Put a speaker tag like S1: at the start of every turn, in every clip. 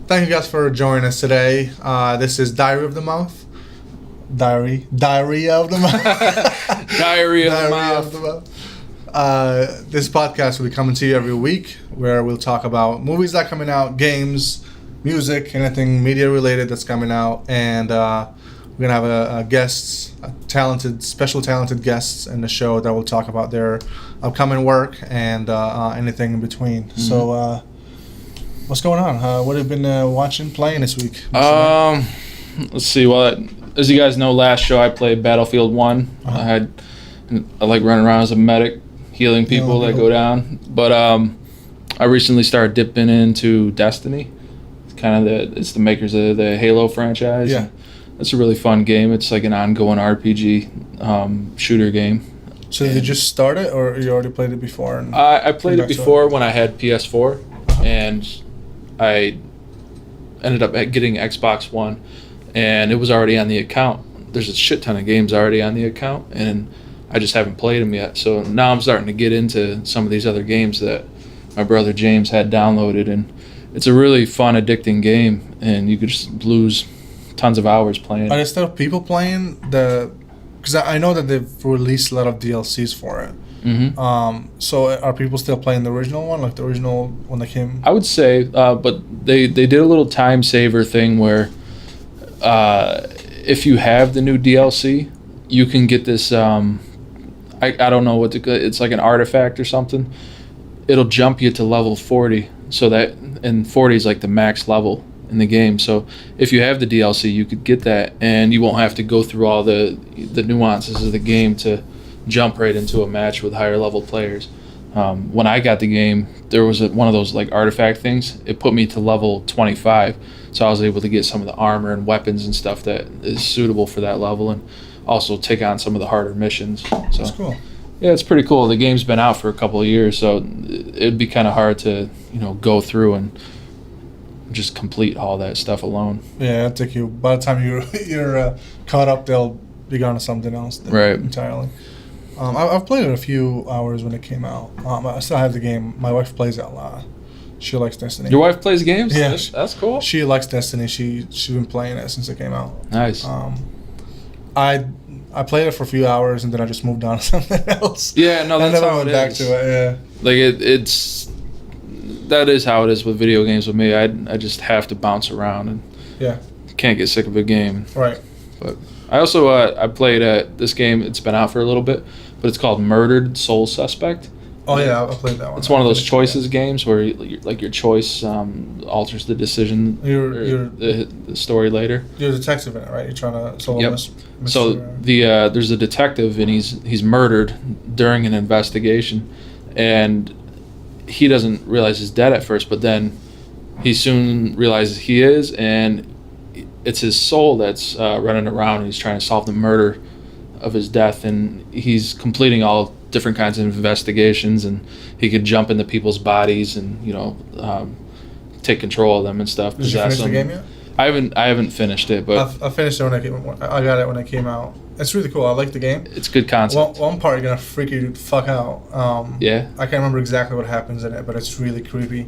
S1: thank you guys for joining us today. This is Diary of the Mouth. Diary of the Mouth.
S2: Diary of the Mouth.
S1: This podcast will be coming to you every week, where we'll talk about movies that are coming out, games, music, anything media related that's coming out, and we're gonna have guests, special talented guests in the show that will talk about their upcoming work and anything in between. Mm-hmm. So, what's going on? What have you been watching, playing this week?
S2: Let's see. Well, as you guys know, last show I played Battlefield 1. I like running around as a medic, healing people that go down. But I recently started dipping into Destiny. It's the makers of the Halo franchise.
S1: Yeah.
S2: It's a really fun game. It's like an ongoing RPG shooter game.
S1: So did you just start it, or you already played it before?
S2: I played it before when I had PS4, and I ended up getting Xbox One, and it was already on the account. There's a shit ton of games already on the account, and I just haven't played them yet. So now I'm starting to get into some of these other games that my brother James had downloaded, and it's a really fun, addicting game, and you could just lose tons of hours playing.
S1: Are there still people playing because I know that they've released a lot of DLCs for it.
S2: Mm-hmm.
S1: So are people still playing the original one, like the original when they came?
S2: I would say, but they did a little time saver thing where if you have the new DLC, you can get this. I don't know what it's like an artifact or something. It'll jump you to level 40, so that, and 40 is like the max level in the game. So if you have the DLC, you could get that, and you won't have to go through all the nuances of the game to jump right into a match with higher level players. When I got the game, there was one of those like artifact things. It put me to level 25, so I was able to get some of the armor and weapons and stuff that is suitable for that level, and also take on some of the harder missions. So
S1: that's cool.
S2: Yeah, it's pretty cool. The game's been out for a couple of years, so it'd be kind of hard to go through and just complete all that stuff alone.
S1: Yeah, it'll take you. By the time you're caught up, they'll be gone to something else.
S2: Right.
S1: Entirely. I've played it a few hours when it came out. I still have the game. My wife plays it a lot. She likes Destiny.
S2: Your wife plays games?
S1: Yeah,
S2: that's cool.
S1: She likes Destiny. She's been playing it since it came out.
S2: Nice.
S1: I played it for a few hours and then I just moved on to something else.
S2: Yeah, no, that's how it is.
S1: I never went back to it. Yeah.
S2: Like that is how it is with video games with me. I just have to bounce around and can't get sick of a game.
S1: Right.
S2: But I also I played this game. It's been out for a little bit, but it's called Murdered Soul Suspect.
S1: Oh yeah, I played that one.
S2: It's one of those choices games where your choice alters the decision, the story later.
S1: You're a detective in it, right? You're trying to solve a mystery.
S2: So there's a detective, and he's murdered during an investigation, and he doesn't realize he's dead at first, but then he soon realizes he is, and it's his soul that's running around, and he's trying to solve the murder of his death, and he's completing all different kinds of investigations, and he could jump into people's bodies and take control of them and stuff.
S1: Did you finish the game yet?
S2: I haven't finished it, but
S1: I finished it I got it when it came out. It's really cool. I like the game.
S2: It's a good concept.
S1: One part you're gonna freak you the fuck out.
S2: Yeah.
S1: I can't remember exactly what happens in it, but it's really creepy.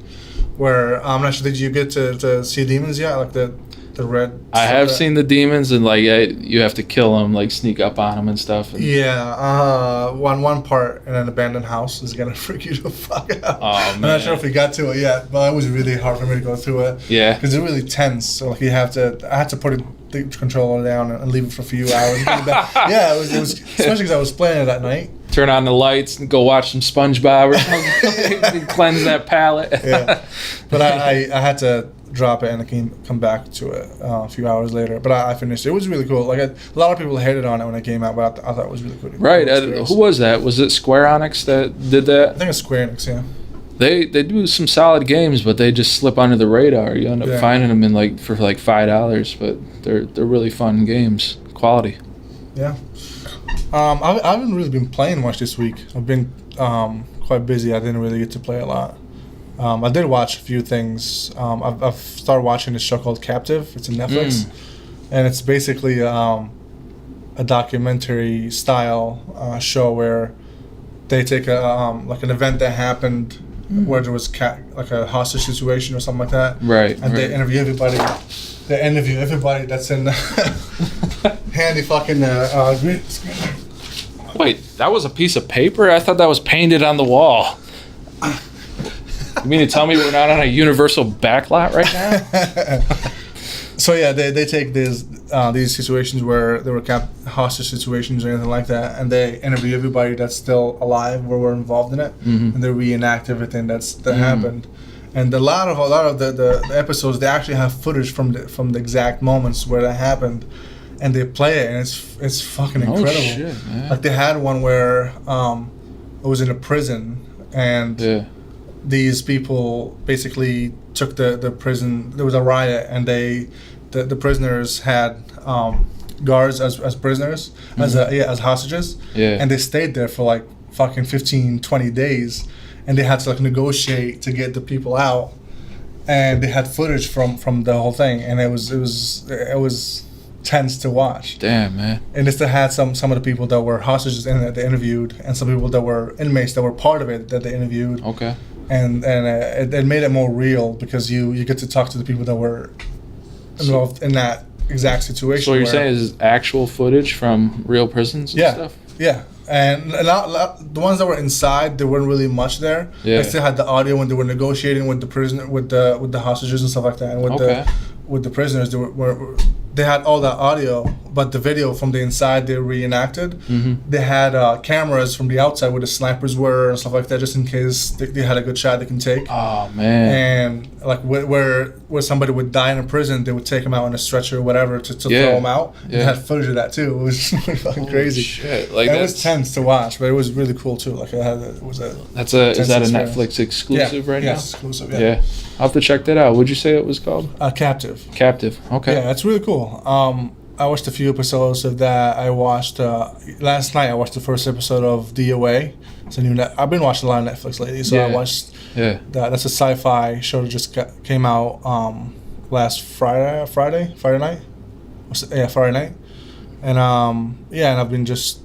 S1: Where I'm not sure. Did you get to see demons yet? Like the red.
S2: I have seen the demons, and like you have to kill them, like sneak up on them and stuff. And
S1: one part in an abandoned house is gonna freak you the fuck out.
S2: Oh man.
S1: I'm not sure if we got to it yet, but it was really hard for me to go through it.
S2: Yeah.
S1: Because it's really tense. So like I had to put the controller down and leave it for a few hours. Yeah, it was especially because I was playing it at night.
S2: Turn on the lights and go watch some SpongeBob or something. Cleanse that palate.
S1: Yeah, but I had to drop it and come back to it a few hours later. But I finished it. It was really cool. Like a lot of people hated on it when it came out, but I thought it was really cool.
S2: Right. Who was that? Was it Square Enix that did that?
S1: I think it's Square Enix. Yeah.
S2: They do some solid games, but they just slip under the radar. You end up finding them for $5, but they're really fun games. Quality.
S1: Yeah. I haven't really been playing much this week. I've been quite busy. I didn't really get to play a lot. I did watch a few things. I've started watching this show called Captive. It's on Netflix, and it's basically a documentary style show where they take an event that happened where there was like a hostage situation or something like that.
S2: Right.
S1: And they interview everybody. They interview everybody that's in the handy fucking green screen.
S2: Wait, that was a piece of paper? I thought that was painted on the wall. You mean to tell me we're not on a universal backlot right now?
S1: So yeah, they take these situations where there were hostage situations or anything like that, and they interview everybody that's still alive where we're involved in it, and they reenact everything that happened. And a lot of the episodes, they actually have footage from the exact moments where that happened, and they play it, and it's fucking incredible.
S2: Oh shit, man.
S1: Like they had one where it was in a prison, and these people basically took the prison. There was a riot, and the prisoners had guards as prisoners, as hostages, and they stayed there for like fucking 15, 20 days, and they had to like negotiate to get the people out, and they had footage from the whole thing, and it was tense to watch.
S2: Damn, man.
S1: And they still had some of the people that were hostages in it that they interviewed, and some people that were inmates that were part of it that they interviewed.
S2: Okay.
S1: And it made it more real because you get to talk to the people that were involved in that exact situation.
S2: So what you're saying is actual footage from real prisons and stuff?
S1: Yeah. And the ones that were inside, there weren't really much there.
S2: Yeah.
S1: They still had the audio when they were negotiating with the prisoner, with the hostages and stuff like that, and with the prisoners. They had all that audio, but the video from the inside they reenacted. They had cameras from the outside where the snipers were and stuff like that, just in case they had a good shot they can take.
S2: Oh man!
S1: And like where somebody would die in a prison, they would take him out on a stretcher or whatever to throw him out. Yeah. They had footage of that too. It was fucking crazy.
S2: Shit! Like
S1: it was tense to watch, but it was really cool too. Like it was a.
S2: Is that a Netflix exclusive right now?
S1: Yes, exclusive.
S2: Yeah. I'll have to check that out. What'd you say it was called?
S1: Captive.
S2: Captive. Okay.
S1: Yeah, it's really cool. I watched a few episodes of that. I watched last night. I watched the first episode of DOA. It's a new. I've been watching a lot of Netflix lately, so I watched. Yeah. That's a sci-fi show that just came out last Friday night. Friday night, and and I've been just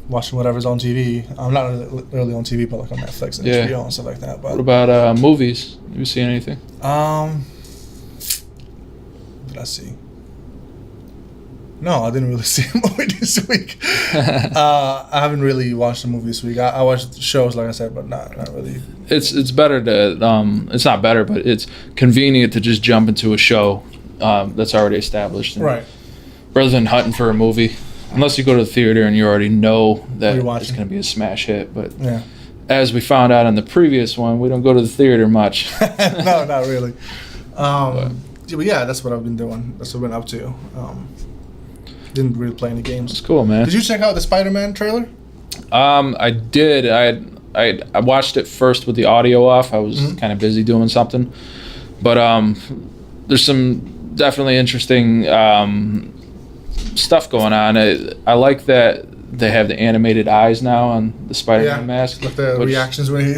S1: watching whatever's on TV. I'm not really on TV, but like on Netflix and HBO and stuff like that. But
S2: what about movies? Have you seen anything?
S1: Did I see? No, I didn't really see a movie this week. I haven't really watched a movie this week. I watched shows, like I said, but not really.
S2: It's better to it's not better, but it's convenient to just jump into a show that's already established,
S1: right?
S2: Rather than hunting for a movie, unless you go to the theater and you already know that it's going to be a smash hit. But as we found out on the previous one, we don't go to the theater much.
S1: No, not really. But yeah, that's what I've been doing. That's what I've been up to. Didn't really play any games.
S2: It's cool, man.
S1: Did you check out the Spider-Man trailer?
S2: I did. I watched it first with the audio off. I was kind of busy doing something, but there's some definitely interesting stuff going on. I like that they have the animated eyes now on the Spider-Man mask.
S1: Like the reactions when he.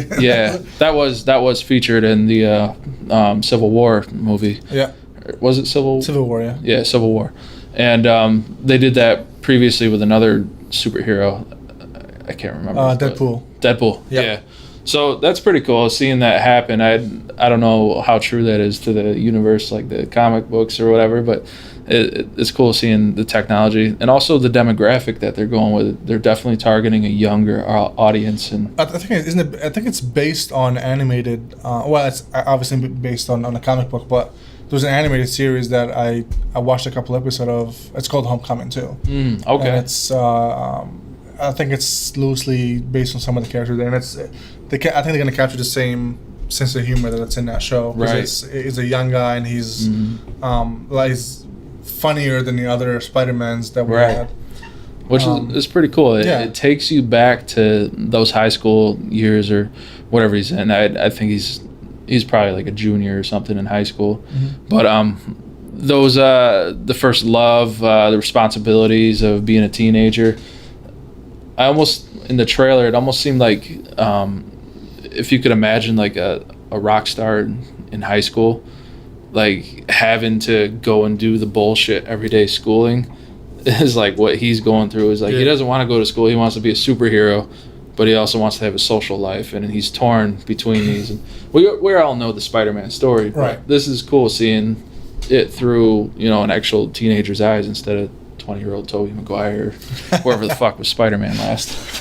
S2: that was featured in the Civil War movie.
S1: Yeah.
S2: Was it Civil
S1: War? Yeah.
S2: Yeah, Civil War. And they did that previously with another superhero. I can't remember. Deadpool. Yeah. So that's pretty cool seeing that happen. I don't know how true that is to the universe, like the comic books or whatever, but it's cool seeing the technology and also the demographic that they're going with. They're definitely targeting a younger audience. And
S1: I think it's based on animated. Well, it's obviously based on a comic book, but. There was an animated series that I watched a couple episodes of. It's called Homecoming too.
S2: Okay.
S1: And it's I think it's loosely based on some of the characters there, and I think they're gonna capture the same sense of humor that's in that show.
S2: Right.
S1: He's a young guy and he's he's funnier than the other Spider-Mans that we had.
S2: Which is pretty cool. It takes you back to those high school years or whatever he's in. I think he's probably like a junior or something in high school. But those the first love, the responsibilities of being a teenager, I almost in the trailer it almost seemed like if you could imagine like a rock star in high school, like having to go and do the bullshit everyday schooling is like what he's going through. Is like he doesn't want to go to school, he wants to be a superhero, but he also wants to have a social life, and he's torn between these. And we all know the Spider-Man story, but
S1: Right.
S2: this is cool seeing it through an actual teenager's eyes instead of 20-year-old Tobey Maguire, whoever the fuck was Spider-Man last.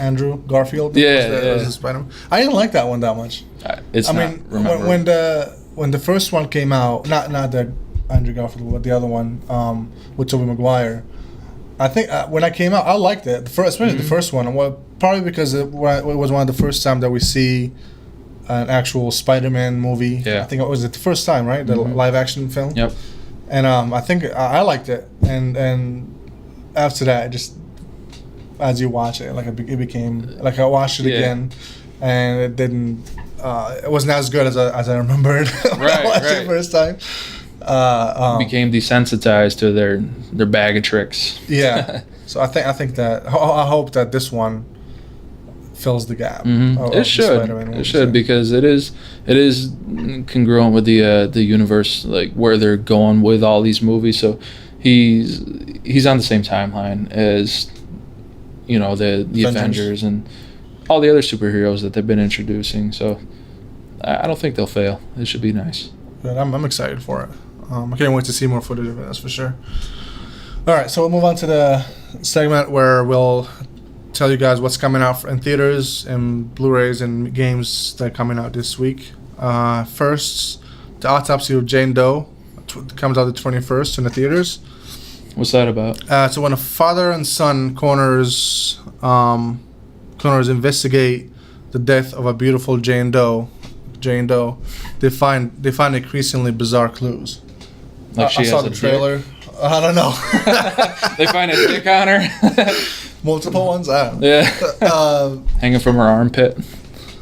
S1: Andrew Garfield.
S2: Yeah,
S1: was the Spider-Man. I didn't like that one that much. When the first one came out, not the Andrew Garfield, but the other one with Tobey Maguire. I think when I came out, I liked it. Especially the first one. Well, probably because it was one of the first time that we see an actual Spider-Man movie.
S2: Yeah.
S1: I think it was the first time, right? The live action film.
S2: Yep.
S1: And I think I liked it, and after that, as you watch it, like it became like I watched it again, and it didn't. It wasn't as good as I remembered when I watched it the first time.
S2: Became desensitized to their bag of tricks.
S1: Yeah. So I think that I hope that this one fills the gap.
S2: It should because it is congruent with the universe, like where they're going with all these movies. So he's on the same timeline as the Avengers and all the other superheroes that they've been introducing. So I don't think they'll fail. It should be nice.
S1: But I'm excited for it. I can't wait to see more footage of it. That's for sure. All right, so we'll move on to the segment where we'll tell you guys what's coming out in theaters and Blu-rays and games that are coming out this week. First, The Autopsy of Jane Doe comes out the 21st in the theaters.
S2: What's that about?
S1: So when a father and son coroners investigate the death of a beautiful Jane Doe, they find increasingly bizarre clues.
S2: Like
S1: I saw the trailer. I don't know.
S2: They find a dick on her.
S1: Multiple ones. I don't know.
S2: Yeah. Hanging from her armpit.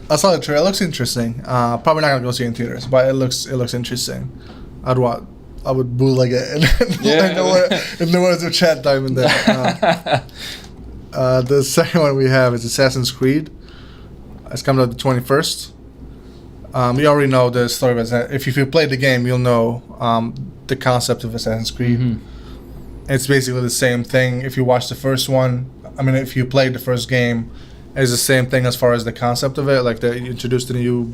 S1: I saw the trailer. It looks interesting. Probably not gonna go see it in theaters, but it looks interesting. I would bootleg it and there was a chat time in there. The second one we have is Assassin's Creed. It's coming out the 21st. You already know the story of Assassin's. If you played the game, you'll know the concept of Assassin's Creed. Mm-hmm. It's basically the same thing. If you watch the first one, if you played the first game, it's the same thing as far as the concept of it. Like they introduced the new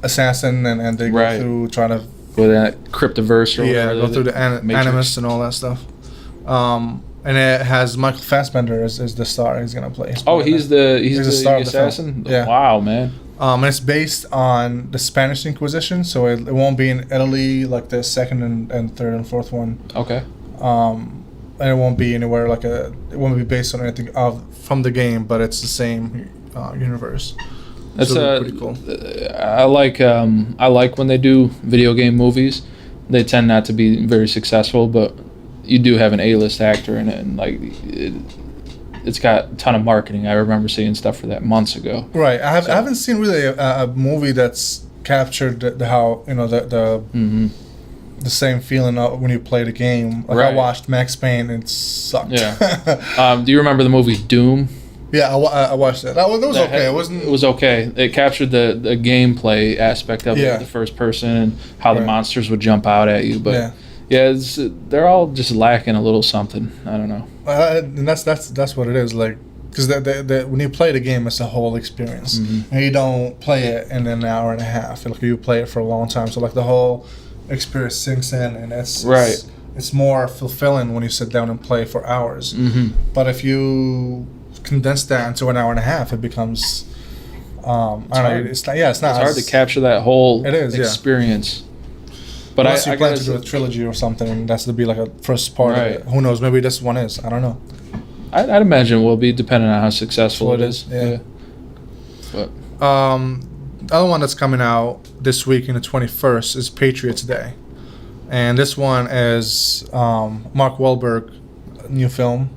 S1: assassin, and they go through trying to
S2: with that cryptoverse or whatever.
S1: Go through the Animus and all that stuff. And it has Michael Fassbender as the star. He's gonna play.
S2: He's the star of the assassin.
S1: Yeah.
S2: Wow, man.
S1: And it's based on the Spanish Inquisition, so it won't be in Italy like the second and third and fourth one.
S2: Okay.
S1: And it won't be anywhere it won't be based on anything from the game, but it's the same universe.
S2: That's
S1: so pretty cool.
S2: I like when they do video game movies. They tend not to be very successful, but you do have an A-list actor in it, and it's got a ton of marketing. I remember seeing stuff for that months ago.
S1: Right. I haven't seen really a movie that's captured the same feeling when you play the game. Like I watched Max Payne and it sucked.
S2: Yeah. Do you remember the movie Doom?
S1: Yeah, I watched that. That was okay.
S2: It was okay. It captured the gameplay aspect of it, the first person, and how the monsters would jump out at you. But they're all just lacking a little something. I don't know.
S1: And that's what it is. Like, because when you play the game, it's a whole experience, and you don't play it in an hour and a half. Like you play it for a long time, so like the whole experience sinks in, and it's more fulfilling when you sit down and play for hours. But if you condense that into an hour and a half, it becomes it's
S2: hard to capture that whole experience. But
S1: unless you plan to do a trilogy or something, and that's to be like a first part of it. Who knows? Maybe this one is. I don't know.
S2: I'd imagine it will be, depending on how successful it is.
S1: Yeah.
S2: But
S1: the other one that's coming out this week in the 21st is Patriots Day, and this one is Mark Wahlberg new film.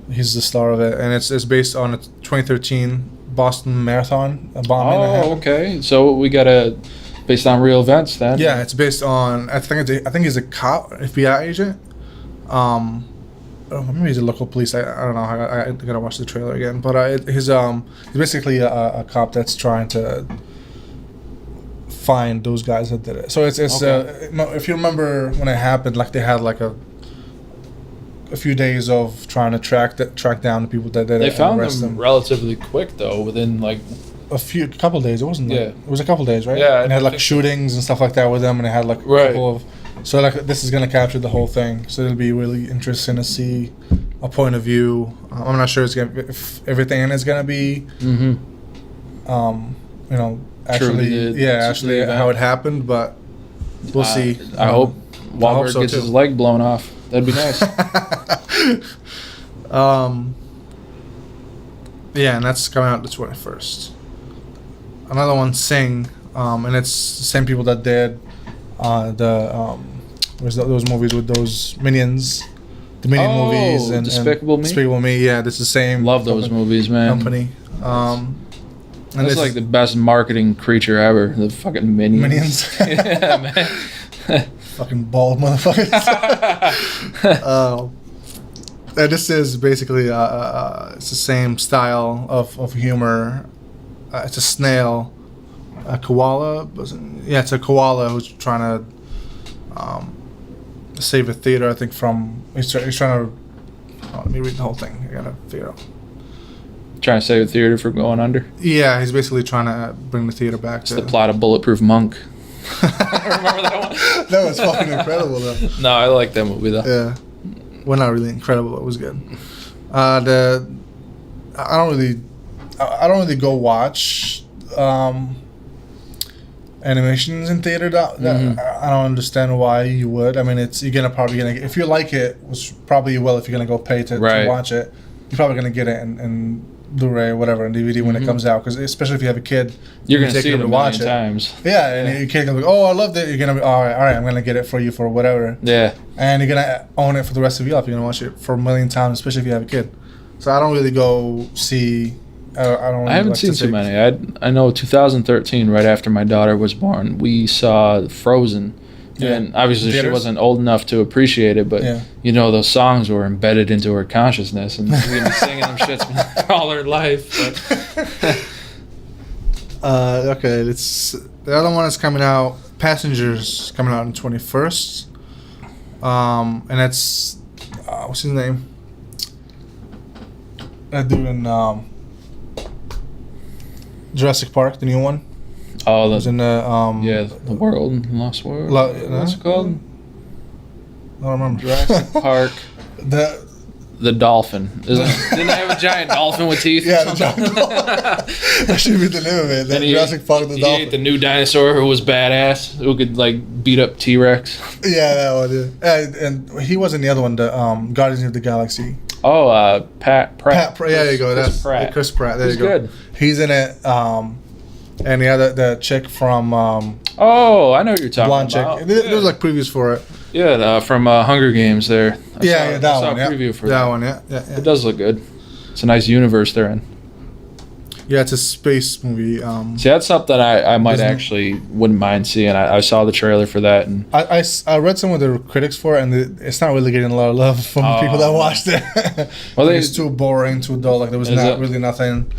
S1: He's the star of it, and it's based on a 2013 Boston Marathon bombing.
S2: Oh, okay. So we got based on real events then.
S1: Yeah, it's based on. I think he's a cop, FBI agent. Maybe he's a local police. I don't know. I gotta watch the trailer again. But he's basically a cop that's trying to find those guys that did it. So it's if you remember when it happened, like they had like a a few days of trying to track down the people that did it.
S2: They found
S1: arrest
S2: them relatively quick though, within like
S1: couple days. It wasn't. It was a couple days, right?
S2: Yeah,
S1: and it had like shootings and stuff like that with them, and it had like a couple of. So like this is gonna capture the whole thing. So it'll be really interesting to see a point of view. I'm not sure if everything is gonna be, actually how it happened, but we'll see.
S2: I hope Wahlberg gets his leg blown off. That'd be nice.
S1: Yeah, and that's coming out the 21st. Another one, Sing, and it's the same people that did those movies with those Minions, the Minion movies, and
S2: Despicable Me.
S1: Despicable Me, yeah, that's the same.
S2: Love those movies, man.
S1: Company. And
S2: it's like the best marketing creature ever. The fucking Minions. Yeah, man.
S1: Fucking bald motherfuckers. And this is basically it's the same style of humor. It's a snail, a koala. Yeah, it's a koala who's trying to save a theater. I think he's trying to. Let me read the whole thing. I gotta figure it out.
S2: Trying to save a theater from going under.
S1: Yeah, he's basically trying to bring the theater back.
S2: It's the plot of Bulletproof Monk. Remember that one?
S1: That was fucking incredible, though.
S2: No, I like that movie though.
S1: Yeah, well, not really incredible. It was good. I don't really go watch animations in theater. I don't understand why you would. I mean, you're probably gonna if you like it, which probably you will if you're gonna go pay to watch it. You're probably gonna get it in Blu-ray or whatever, and DVD when it comes out. Because especially if you have a kid,
S2: you're gonna see it a million times.
S1: Yeah, and your kid can be, oh, I loved it. You're gonna be, all right, I'm gonna get it for you for whatever.
S2: Yeah. And
S1: you're gonna own it for the rest of your life. You're gonna watch it for a million times, especially if you have a kid. So I don't really go see. I
S2: haven't seen too many. I know 2013, right after my daughter was born, we saw Frozen. Yeah. And obviously she wasn't old enough to appreciate it, but those songs were embedded into her consciousness, and she's gonna be singing them shits all her life.
S1: Okay, it's the other one is coming out. Passengers coming out on the 21st, and it's what's his name? That dude in Jurassic Park, the new one.
S2: Oh,
S1: was in the
S2: the world, Lost World. What's it called?
S1: I don't remember.
S2: Jurassic Park. The dolphin. Didn't they have a giant dolphin with teeth?
S1: Yeah, the giant dolphin. That should be the name of it. Jurassic Park, the dolphin.
S2: He ate the new dinosaur who was badass, who could beat up T-Rex.
S1: Yeah, that one. Yeah. And he was in the other one, the Guardians of the Galaxy.
S2: Oh, Pat Pratt.
S1: Yeah, there you go. That's Chris Pratt. There you go. Good. He's in it. And the chick from
S2: I know what you're talking about.
S1: Chick. There's previews for it.
S2: Yeah, from Hunger Games there. I saw a preview for
S1: that one. Yeah.
S2: It does look good. It's a nice universe they're in.
S1: Yeah, it's a space movie.
S2: See, that's something I might actually wouldn't mind seeing. I saw the trailer for that, and
S1: I read some of the critics for it, and it's not really getting a lot of love from people that watched it. Well, it's too boring, too dull. There was really nothing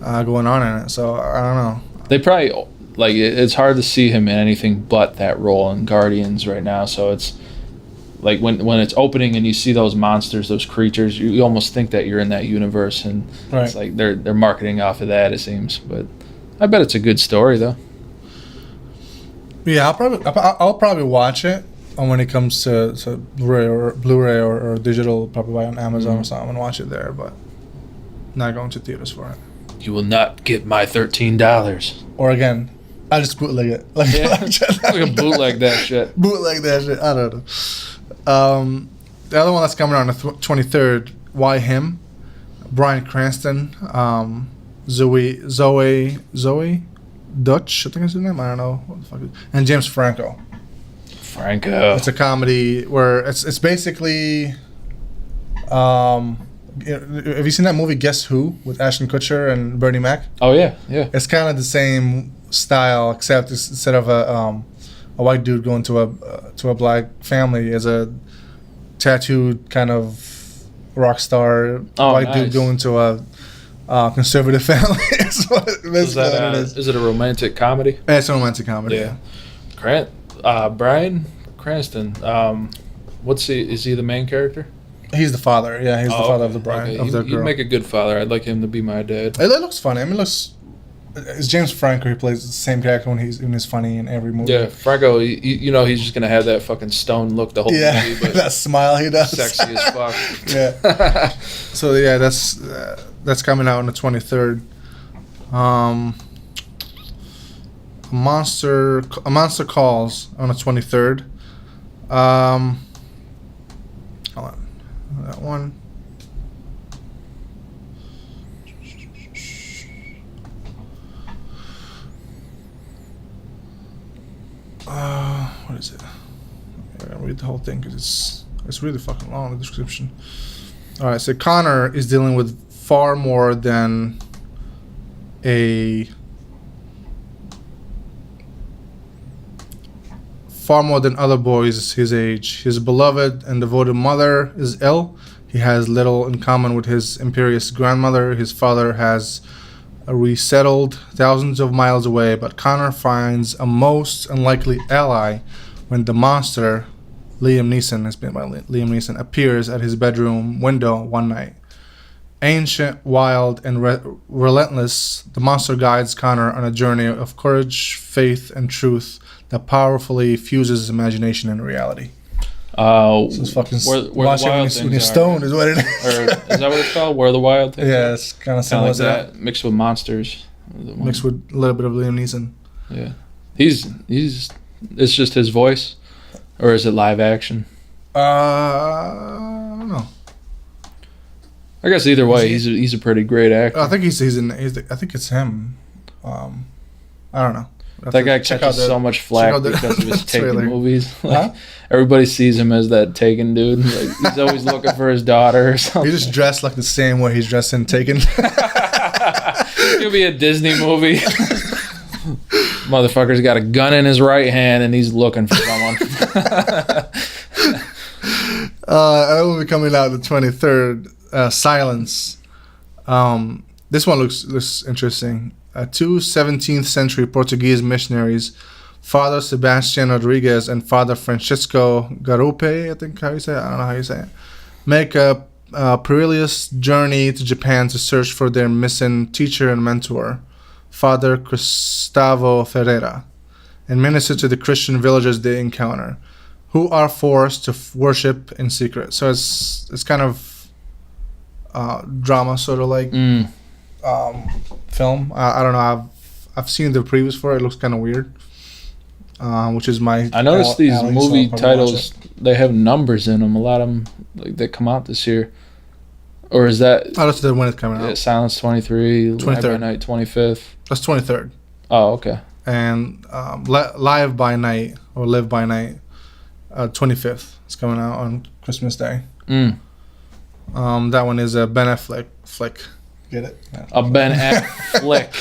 S1: going on in it. So I don't know.
S2: They probably it's hard to see him in anything but that role in Guardians right now. So it's when it's opening and you see those monsters, those creatures, you almost think that you're in that universe, and it's they're marketing off of that, it seems. But I bet it's a good story though. Yeah,
S1: I'll probably watch it, and when it comes to Blu-ray or digital, probably buy on Amazon or something and watch it there, but not going to theaters for it.
S2: You will not get my $13.
S1: Or again, I'll just bootleg it.
S2: We can bootleg that shit.
S1: Bootleg that shit. I don't know. The other one that's coming out on the 23rd, Why Him? Bryan Cranston, Zoe Dutch, I think is his name. I don't know what the fuck. And James Franco. It's a comedy where it's basically. Have you seen that movie Guess Who with Ashton Kutcher and Bernie Mac?
S2: Oh yeah.
S1: It's kind of the same style, except instead of a white dude going to a black family, as a tattooed kind of rock star white dude going to a conservative family. Is
S2: it a romantic comedy?
S1: Yeah, it's a romantic comedy.
S2: Yeah. Bryan Cranston. Is he the main character?
S1: He's the father. Yeah, he's the father of the bride
S2: Okay.
S1: of the
S2: He'd
S1: girl.
S2: make a good father. I'd like him to be my dad.
S1: It looks funny. I mean, it looks. It's James Franco. He plays the same character when he's funny in every movie.
S2: Yeah, Franco. You know he's just gonna have that fucking stone look the whole movie, but
S1: that smile he does.
S2: sexy as fuck.
S1: Yeah. So yeah, that's coming out on the 23rd. A monster calls on the 23rd. Hold on, that one. What is it? I'm gonna read the whole thing because it's really fucking long, the description. All right, so Connor is dealing with far more than other boys his age. His beloved and devoted mother is ill. He has little in common with his imperious grandmother. His father has resettled thousands of miles away, but Connor finds a most unlikely ally when the monster, Liam Neeson, appears at his bedroom window one night. Ancient, wild, and relentless, the monster guides Connor on a journey of courage, faith, and truth that powerfully fuses imagination and reality. So it's fucking
S2: where the wild
S1: when you're stoned is what it is.
S2: Or is that what it's called? Where the wild things
S1: Yeah,
S2: are?
S1: it's kind of similar
S2: Like
S1: to that.
S2: mixed with monsters.
S1: Mixed with a little bit of Liam Neeson.
S2: Yeah, he's it's just his voice, or is it live action?
S1: I don't know.
S2: I guess either way, he's a pretty great actor.
S1: I think I think it's him. I don't know.
S2: That guy catches so much flack because of his Taken
S1: trailer.
S2: movies. Like, everybody sees him as that Taken dude. Like, he's always looking for his daughter or something.
S1: He's just dressed like the same way he's dressed in Taken.
S2: It'll be a Disney movie. Motherfucker's got a gun in his right hand and he's looking for someone.
S1: That will be coming out the 23rd. Silence. This one looks interesting. Two 17th century Portuguese missionaries, Father Sebastian Rodriguez and Father Francisco Garupe, I think how you say it. I don't know how you say it. Make a perilous journey to Japan to search for their missing teacher and mentor, Father Gustavo Ferreira, and minister to the Christian villagers they encounter, who are forced to worship in secret. So it's kind of drama, sort of like film. I don't know. I've seen the previews for it. It looks kind of weird. Which is my.
S2: I noticed these
S1: alley,
S2: movie
S1: so
S2: titles. They have numbers in them. A lot of them that come out this year. Or is that?
S1: Oh, that's the when it's coming out.
S2: Silence 23,
S1: 23rd.
S2: Live by Night 25th.
S1: That's 23rd.
S2: Oh, okay.
S1: And Live by Night or Live by Night, 25th. It's coming out on Christmas Day. That one is a Ben Affleck flick. Get it? Yeah.
S2: A Ben Affleck.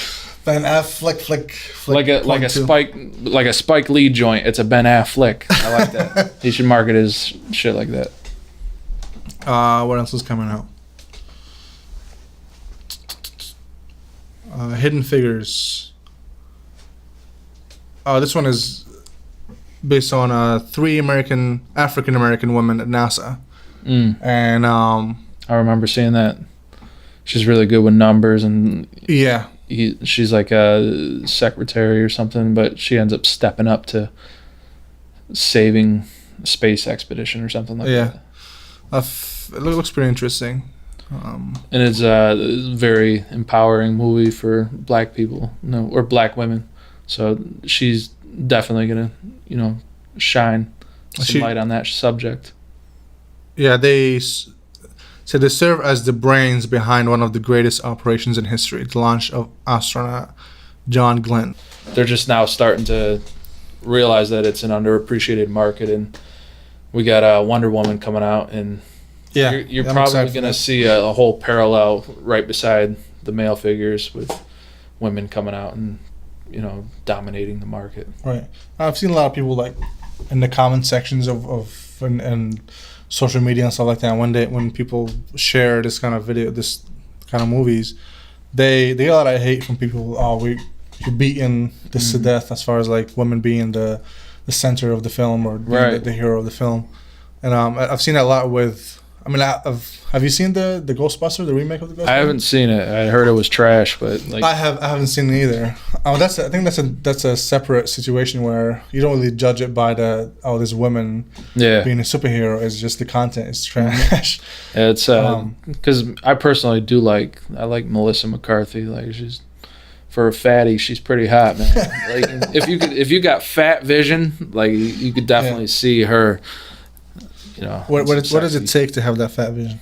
S1: Ben Affleck flick.
S2: like a Spike Lee joint. It's a Ben Affleck. I like that. He should market his shit like that.
S1: What else is coming out? Hidden Figures. This one is based on 3 African American women at NASA. And
S2: I remember seeing that. She's really good with numbers, and
S1: yeah,
S2: she's like a secretary or something, but she ends up stepping up to saving a space expedition or something like that.
S1: It looks pretty interesting.
S2: And it's a very empowering movie for black people, or black women. So she's definitely gonna, shine some light on that subject.
S1: Yeah, they serve as the brains behind one of the greatest operations in history, the launch of astronaut John Glenn.
S2: They're just now starting to realize that it's an underappreciated market, and we got Wonder Woman coming out, and you're probably going to see a whole parallel right beside the male figures with women coming out and dominating the market.
S1: Right. I've seen a lot of people like in the comment sections of and social media and stuff like that. When people share this kind of movies, they get a lot of hate from people. You're beating this to death, as far as like women being the center of the film or being the hero of the film. And I've seen that a lot with I mean, have you seen the Ghostbuster, the remake of the Ghostbuster?
S2: I haven't seen it. I heard it was trash, but like
S1: I haven't seen it either. I think that's a separate situation where you don't really judge it by this woman being a superhero. It's just the content is trash.
S2: Yeah, it's because I personally like Melissa McCarthy. Like she's for a fatty, she's pretty hot, man. Like if you got fat vision, like you could definitely see her. You know,
S1: what does it take to have that fat vision?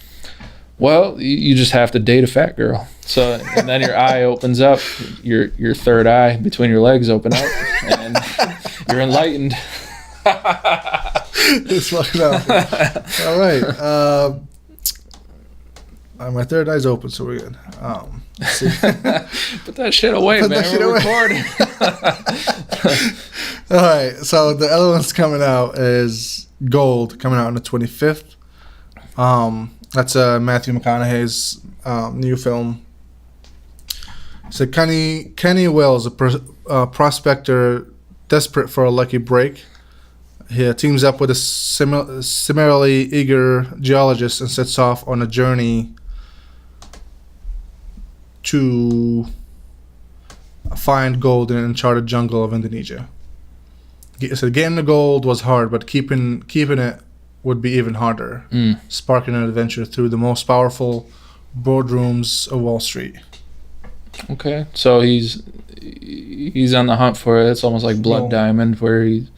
S2: Well, you just have to date a fat girl. So and then your eye opens up, your third eye between your legs open up, and you're enlightened.
S1: It's fucking up. All right. My third eye's open, so we're good. Let's see.
S2: Put that shit away, man. We're recording.
S1: All right. So the other one's coming out is Gold, coming out on the 25th. That's Matthew McConaughey's new film. So Kenny Wells, a prospector desperate for a lucky break, he teams up with a similarly eager geologist and sets off on a journey to find gold in an uncharted jungle of Indonesia. So getting the gold was hard, but keeping it would be even harder, sparking an adventure through the most powerful boardrooms of Wall Street.
S2: Okay, so he's on the hunt for it. It's almost like Blood Diamond, where he's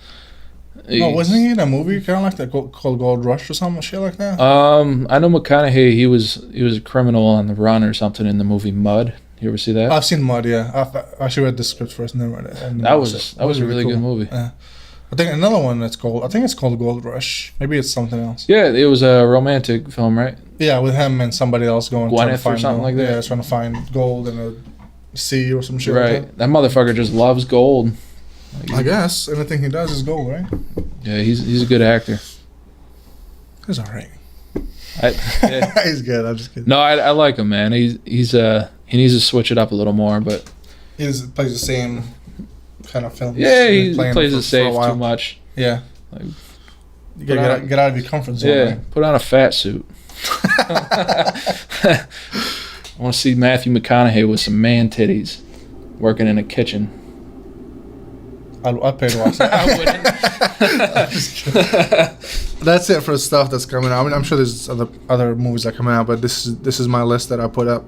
S1: wasn't he in a movie kind of like that called Gold Rush or something shit like that?
S2: I know McConaughey. He was a criminal on the run or something in the movie Mud. You ever see that?
S1: I've seen Mud. Yeah, I actually read the script first and then read it. And
S2: that was a really good movie.
S1: I think another one that's called. I think it's called Gold Rush. Maybe it's something else.
S2: Yeah, it was a romantic film, right?
S1: Yeah, with him and somebody else going
S2: Gwyneth
S1: to find
S2: or something
S1: gold.
S2: like that.
S1: Yeah, trying to find gold in a sea or some shit.
S2: Right.
S1: Like
S2: That motherfucker just loves gold.
S1: I guess anything he does is gold, right?
S2: Yeah, he's a good actor.
S1: He's alright.
S2: Yeah.
S1: He's good. I'm just kidding.
S2: No, I like him, man. He needs to switch it up a little more, but
S1: he plays the same kind of film.
S2: Yeah, he plays it safe too much.
S1: Yeah.
S2: Like,
S1: you gotta get out of your comfort zone.
S2: Yeah,
S1: right?
S2: Put on a fat suit. I want to see Matthew McConaughey with some man titties working in a kitchen.
S1: I'd pay to watch that.
S2: I wouldn't.
S1: I'm just kidding. That's it for the stuff that's coming out. I mean, I'm sure there's other movies that come out, but this is my list that I put up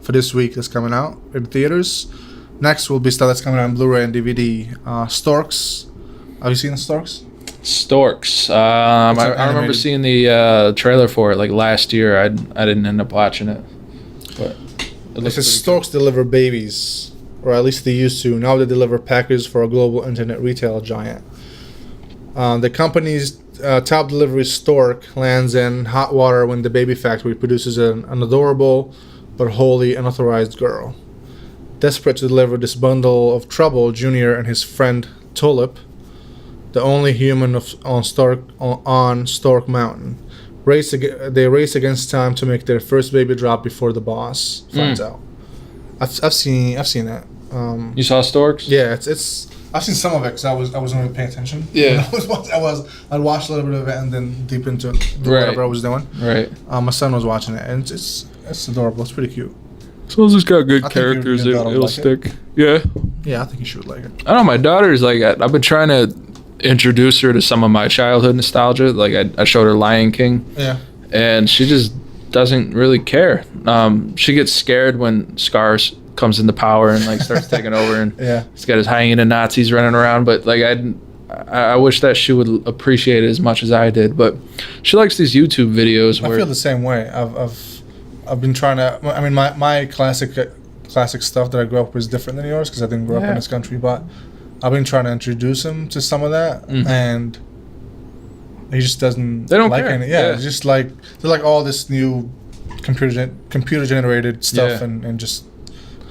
S1: for this week that's coming out in theaters. Next will be stuff that's coming out on Blu-ray and DVD. Storks. Have you seen Storks?
S2: Storks. I remember seeing the trailer for it like last year. I didn't end up watching it, but
S1: it says Storks deliver babies, or at least they used to. Now they deliver packages for a global internet retail giant. The company's top delivery stork lands in hot water when the baby factory produces an adorable but wholly unauthorized girl. Desperate to deliver this bundle of trouble, Junior and his friend Tulip, the only human on Stork Mountain, race against time to make their first baby drop before the boss finds out. I've seen that.
S2: You saw Storks?
S1: Yeah, it's. I've seen some of it because I wasn't really paying attention.
S2: Yeah,
S1: I'd watch a little bit of it and then deep into whatever I was doing.
S2: Right.
S1: My son was watching it and it's adorable. It's pretty cute.
S2: So it's got good characters. It'll stick. Yeah.
S1: Yeah, I think you should like it.
S2: I don't know. My daughter's like, I've been trying to introduce her to some of my childhood nostalgia. Like I showed her Lion King.
S1: Yeah.
S2: And she just doesn't really care. She gets scared when Scar comes into power and like starts taking over, and he's got his hyena Nazis running around. But like I wish that she would appreciate it as much as I did. But she likes these YouTube videos where
S1: I feel the same way. I've been trying to. I mean, my classic stuff that I grew up with is different than yours because I didn't grow up in this country. But I've been trying to introduce him to some of that, and he just doesn't.
S2: They don't
S1: like
S2: care.
S1: Any. Yeah, it's just like they're like all this new computer generated stuff, and just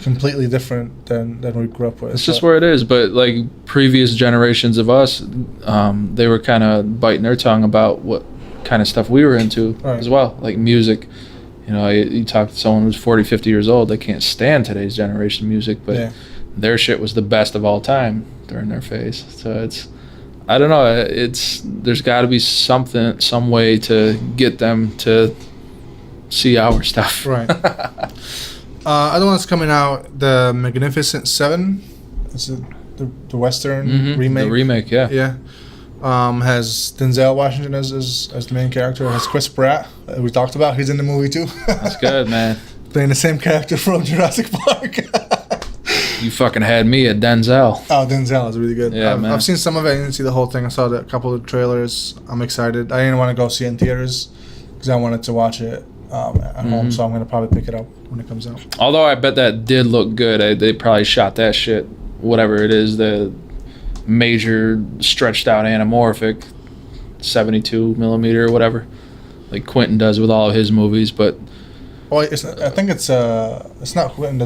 S1: completely different than we grew up with.
S2: It's just where it is. But like previous generations of us, they were kind of biting their tongue about what kind of stuff we were into as well, like music. You know, you talk to someone who's 40, 50 years old, they can't stand today's generation music, but their shit was the best of all time during their phase. So it's, I don't know, there's got to be some way to get them to see our stuff.
S1: Right. Other one that's coming out, the Magnificent Seven. Is it the Western remake?
S2: The remake, yeah.
S1: Yeah. Has Denzel Washington as the main character. Has Chris Pratt, we talked about. He's in the movie too.
S2: That's good, man.
S1: Playing the same character from Jurassic Park.
S2: You fucking had me at Denzel.
S1: Oh, Denzel is really good.
S2: Yeah, man.
S1: I've seen some of it. I didn't see the whole thing. I saw a couple of trailers. I'm excited. I didn't want to go see it in theaters because I wanted to watch it at home. So I'm going to probably pick it up when it comes out.
S2: Although I bet that did look good. They probably shot that shit, whatever it is, the major stretched out anamorphic 72 millimeter or whatever, like Quentin does with all of his movies. But
S1: I think it's not Quentin.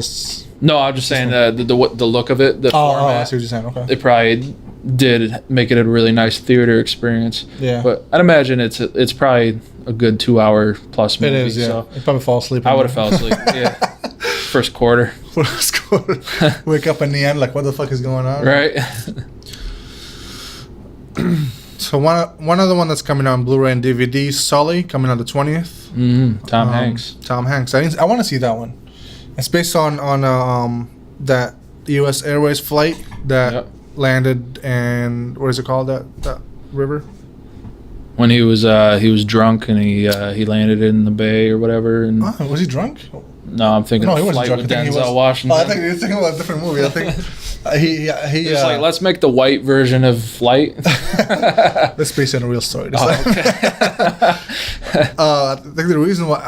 S2: No, I'm just saying the look of it, the format.
S1: I see what you're saying. Okay.
S2: It probably did make it a really nice theater experience.
S1: Yeah.
S2: But I'd imagine it's probably a good 2 hour plus movie.
S1: It is, yeah.
S2: So
S1: You probably fall asleep.
S2: I would have fell asleep. Yeah. First quarter.
S1: Wake up in the end, like, what the fuck is going on?
S2: Right.
S1: So one other one that's coming out on Blu-ray and DVD, Sully, coming out the 20th.
S2: Tom Hanks.
S1: Tom Hanks. I want to see that one. It's based on that U.S. Airways flight that landed in, what is it called, that river?
S2: When he was drunk and he landed in the bay or whatever. And
S1: was he drunk?
S2: No, I'm thinking
S1: he
S2: of
S1: wasn't
S2: Flight
S1: drunk.
S2: with Denzel Washington.
S1: Oh, I think you're thinking about a different movie. I think he
S2: was like, let's make the white version of Flight.
S1: That's based on a real story.
S2: Oh, okay.
S1: I think the reason why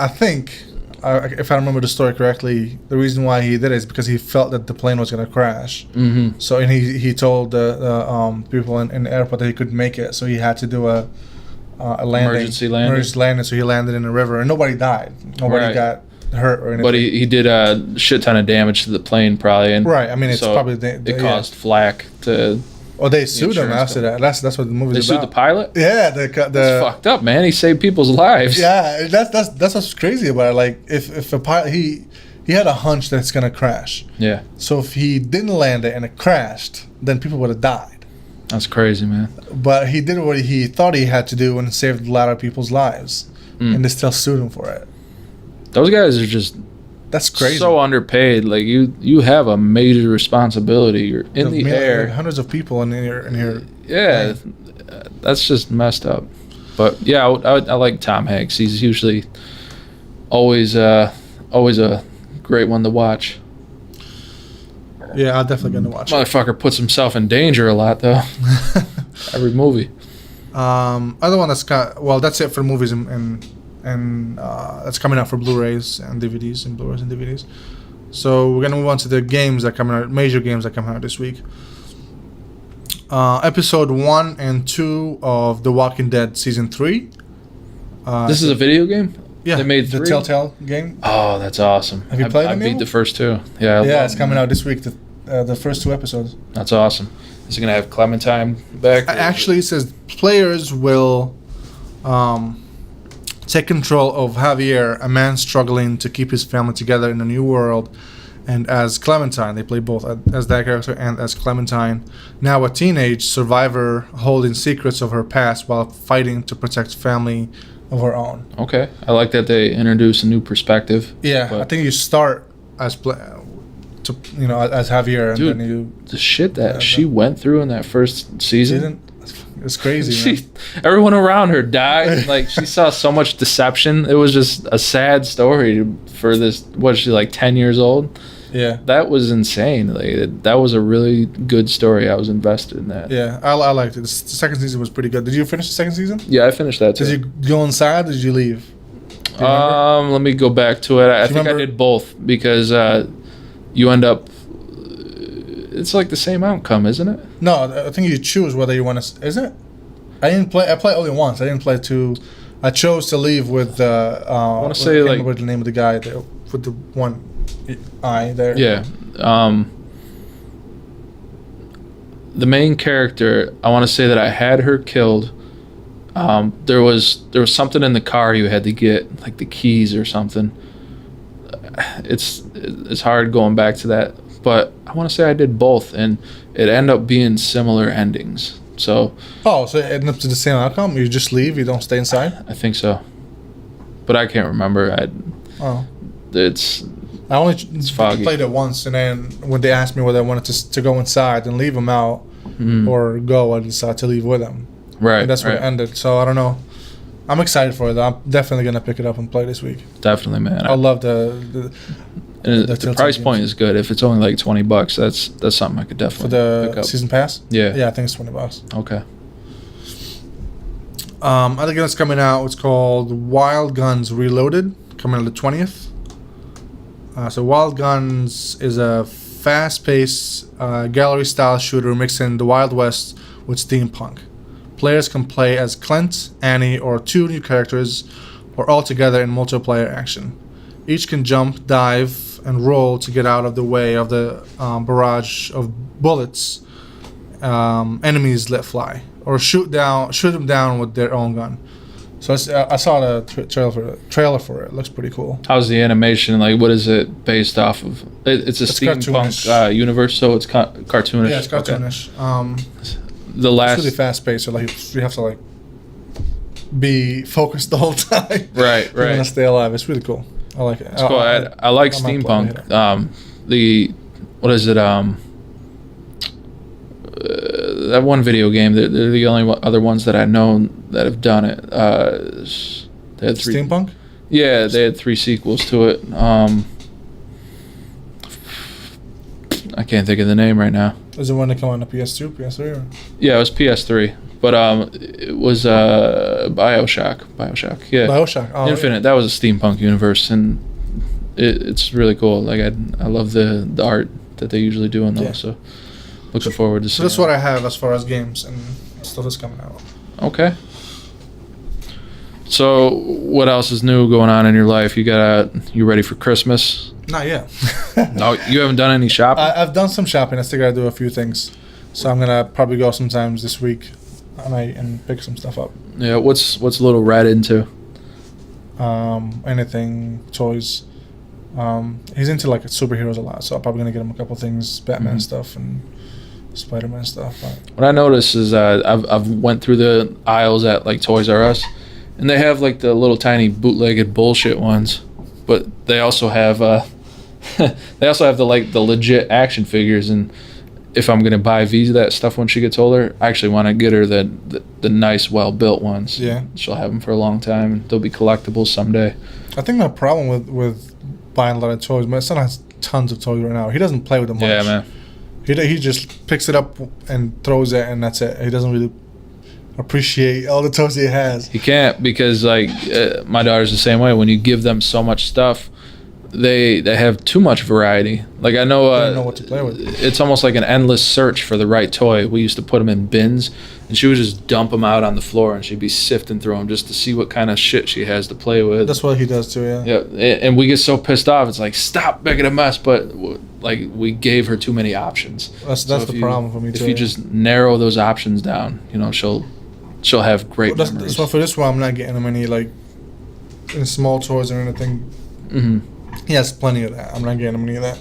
S1: if I remember the story correctly, the reason why he did it is because he felt that the plane was going to crash. Mm-hmm. So and he told the people in the airport that he couldn't make it, so he had to do a landing,
S2: emergency landing.
S1: So he landed in a river, and nobody died. Nobody got hurt or anything.
S2: But he did a shit ton of damage to the plane, probably. And
S1: right. I mean, it's
S2: so
S1: probably
S2: it caused flack to.
S1: Oh, they sued him after that. That's what the movie's about.
S2: They sued the pilot?
S1: Yeah,
S2: that's fucked up, man. He saved people's lives.
S1: Yeah, that's what's crazy about it. Like if a pilot, he had a hunch that it's gonna crash.
S2: Yeah.
S1: So if he didn't land it and it crashed, then people would have died.
S2: That's crazy, man.
S1: But he did what he thought he had to do and saved a lot of people's lives, and they still sued him for it.
S2: Those guys are just.
S1: That's crazy.
S2: So underpaid. Like you have a major responsibility. You're in the air.
S1: Hundreds of people in here.
S2: Yeah, that's just messed up. But yeah, I like Tom Hanks. He's usually always a great one to watch.
S1: Yeah, I'm definitely gonna watch.
S2: Motherfucker puts himself in danger a lot though. Every movie.
S1: Other one that's that's it for movies and that's coming out for Blu-rays and DVDs and Blu-rays and DVDs. So we're gonna move on to the games that come out, major games that come out this week. Episode 1 and 2 of The Walking Dead season 3.
S2: This is a video game.
S1: Yeah,
S2: they made
S1: the
S2: 3?
S1: Telltale game.
S2: Oh, that's awesome.
S1: Have you played it?
S2: I beat the first 2. Yeah.
S1: It's coming out this week. The first 2 episodes.
S2: That's awesome. Is it gonna have Clementine back?
S1: Actually, it says players will take control of Javier, a man struggling to keep his family together in a new world, and as Clementine. They play both as that character and as Clementine, now a teenage survivor holding secrets of her past while fighting to protect family of her own.
S2: Okay, I like that they introduce a new perspective.
S1: Yeah, I think you start as as Javier, and
S2: dude,
S1: then you
S2: the shit that she went through in that first season.
S1: It's crazy.
S2: Everyone around her died. Like she saw so much deception. It was just a sad story for this. What, she like 10 years old?
S1: Yeah,
S2: that was insane. Like that was a really good story. I was invested in that.
S1: Yeah, I liked it. The second season was pretty good. Did you finish the second season?
S2: Yeah, I finished that too.
S1: Did you go inside or did you leave?
S2: Let me go back to it. I think I did both because you end up. It's like the same outcome, isn't it?
S1: No, I think you choose whether you want to. Is it? I didn't play. I played only once. I didn't play 2. I chose to leave with. I
S2: want to say like
S1: the name of the guy there, with the one eye there.
S2: Yeah. The main character. I want to say that I had her killed. There was something in the car you had to get, like the keys or something. It's hard going back to that. But I want to say I did both, and it ended up being similar endings. So.
S1: Oh, so it ended up to the same outcome? You just leave? You don't stay inside?
S2: I think so. but I can't remember.
S1: Oh.
S2: It's
S1: I only
S2: foggy.
S1: played it once, and then when they asked me whether I wanted to go inside and leave them out or go, I decided to leave with them.
S2: Right.
S1: And that's where it ended. So I don't know. I'm excited for it. I'm definitely gonna pick it up and play this week.
S2: Definitely, man.
S1: I love the
S2: price point is good. If it's only like $20, that's something I could definitely
S1: for
S2: pick
S1: the
S2: up.
S1: season pass.
S2: Yeah.
S1: Yeah, I think it's $20.
S2: Okay.
S1: Other game that's coming out, it's called Wild Guns Reloaded, coming out the 20th. So Wild Guns is a fast-paced gallery-style shooter mixing the Wild West with steampunk. Players can play as Clint, Annie, or two new characters, or all together in multiplayer action. Each can jump, dive, and roll to get out of the way of the barrage of bullets enemies let fly, or shoot them down with their own gun. So I saw the trailer for it. It looks pretty cool.
S2: How's the animation? Like, what is it based off of? It's a steampunk universe, so it's cartoonish.
S1: Yeah, it's cartoonish.
S2: Okay.
S1: It's really fast paced, so like you have to like be focused the whole time.
S2: Right.
S1: You're gonna stay alive. It's really cool. I like it.
S2: It's cool. I like steampunk. What is it? That one video game. They're the only other ones that I know that have done it. They had 3
S1: steampunk.
S2: Yeah, they had 3 sequels to it. I can't think of the name right now.
S1: Is it one that come on the PS2, PS3? Or?
S2: Yeah, it was PS3, but it was Bioshock. Yeah,
S1: Bioshock. Oh,
S2: Infinite. Yeah. That was a steampunk universe, and it's really cool. Like I love the art that they usually do in those. Yeah. So looking forward to seeing.
S1: So that's what I have as far as games and stuff that's coming out.
S2: Okay. So what else is new going on in your life? You ready for Christmas?
S1: Not yet.
S2: No, you haven't done any shopping?
S1: I've done some shopping. I still gotta do a few things. So I'm gonna probably go sometimes this week and pick some stuff up.
S2: Yeah, what's little Red into?
S1: Anything, toys. He's into like superheroes a lot, so I'm probably gonna get him a couple things, Batman stuff and Spider-Man stuff.
S2: What I noticed is I've went through the aisles at like Toys R Us, and they have like the little tiny bootlegged bullshit ones, but they also have the legit action figures. And if I'm gonna buy V's that stuff when she gets older, I actually want to get her the nice, well built ones.
S1: Yeah,
S2: she'll have them for a long time, and they'll be collectibles someday.
S1: I think my problem with buying a lot of toys, my son has tons of toys right now. He doesn't play with them much.
S2: Yeah, man.
S1: He just picks it up and throws it, and that's it. He doesn't really appreciate all the toys he has.
S2: He can't, because like my daughter's the same way. When you give them so much stuff, they have too much variety. Like I know,
S1: they don't know what to play with.
S2: It's almost like an endless search for the right toy. We used to put them in bins, and she would just dump them out on the floor, and she'd be sifting through them just to see what kind of shit she has to play with.
S1: That's what he does too. Yeah.
S2: Yeah, and we get so pissed off. It's like, stop making a mess, but like we gave her too many options.
S1: That's the problem for me too.
S2: If you just narrow those options down, she'll have great memories.
S1: So for this one, I'm not getting him any like small toys or anything.
S2: Mm-hmm.
S1: He has plenty of that. I'm not getting him any of that.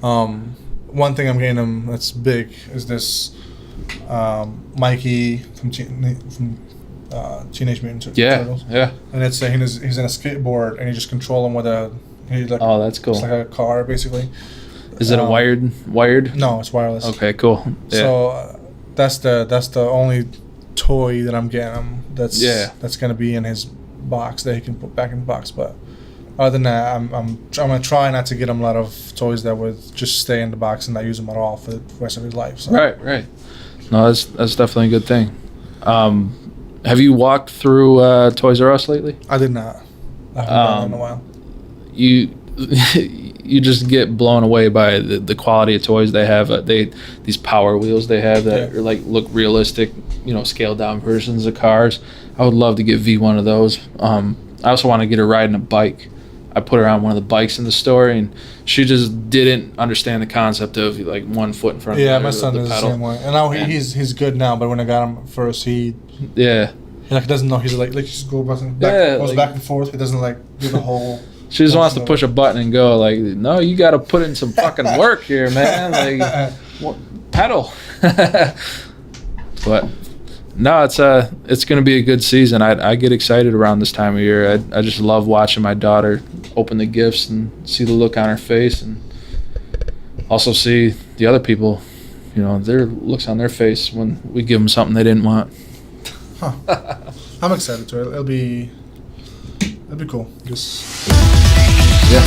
S1: One thing I'm getting him that's big is this Mikey from Teenage Mutant Turtles. Yeah. And it's he's in a skateboard, and you just control him with
S2: oh, that's cool.
S1: It's like a car basically.
S2: Is it a wired?
S1: No, it's wireless.
S2: Okay, cool. Yeah.
S1: So that's the only toy that I'm getting him. That's gonna be in his box that he can put back in the box. But other than that, I'm gonna try not to get him a lot of toys that would just stay in the box and not use them at all for the rest of his life. So.
S2: Right. No, that's definitely a good thing. Have you walked through Toys R Us lately?
S1: I did not. I haven't done it in a while.
S2: You just get blown away by the quality of toys they have. These Power Wheels they have that are like look realistic, scaled down versions of cars. I would love to get V one of those. I also want to get her riding a bike. I put her on one of the bikes in the store, and she just didn't understand the concept of like one foot in front of the
S1: Yeah, my son is the same way. And now he's good now, but when I got him first, he doesn't know. He's like just goes back and forth. He doesn't like do the whole.
S2: She just wants to push a button and go. Like, no, you got to put in some fucking work here, man. Like, pedal. But No, it's going to be a good season. I get excited around this time of year. I just love watching my daughter open the gifts and see the look on her face, and also see the other people, their looks on their face when we give them something they didn't want.
S1: Huh. I'm excited to. It'll be cool. Just
S2: Yeah.